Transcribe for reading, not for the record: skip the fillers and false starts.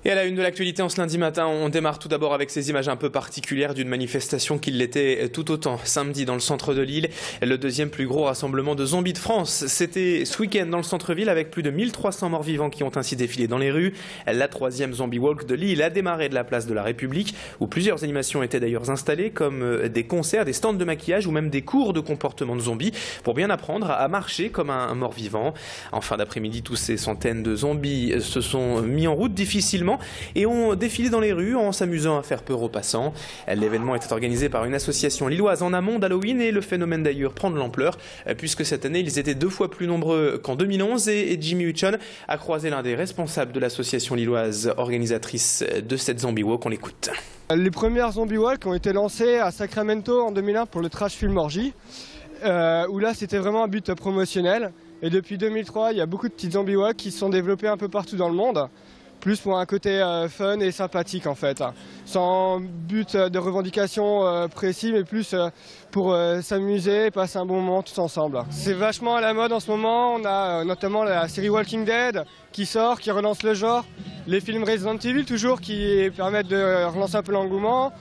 Et à la une de l'actualité en ce lundi matin, on démarre tout d'abord avec ces images un peu particulières d'une manifestation qui l'était tout autant. Samedi dans le centre de Lille, le deuxième plus gros rassemblement de zombies de France. C'était ce week-end dans le centre-ville avec plus de 1300 morts vivants qui ont ainsi défilé dans les rues. La troisième Zombie Walk de Lille a démarré de la place de la République où plusieurs animations étaient d'ailleurs installées comme des concerts, des stands de maquillage ou même des cours de comportement de zombies pour bien apprendre à marcher comme un mort-vivant. En fin d'après-midi, tous ces centaines de zombies se sont mis en route difficilement et ont défilé dans les rues en s'amusant à faire peur aux passants. L'événement était organisé par une association lilloise en amont d'Halloween et le phénomène d'ailleurs prend de l'ampleur puisque cette année ils étaient 2 fois plus nombreux qu'en 2011 et Jimmy Hutchon a croisé l'un des responsables de l'association lilloise organisatrice de cette Zombie Walk. On l'écoute. Les premières Zombie Walk ont été lancées à Sacramento en 2001 pour le Trash Film Orgy, où là c'était vraiment un but promotionnel. Et depuis 2003, il y a beaucoup de petites Zombie Walk qui se sont développées un peu partout dans le monde. Plus pour un côté fun et sympathique en fait, sans but de revendication précis, mais plus pour s'amuser et passer un bon moment tous ensemble. C'est vachement à la mode en ce moment, on a notamment la série Walking Dead qui sort, qui relance le genre, les films Resident Evil toujours qui permettent de relancer un peu l'engouement.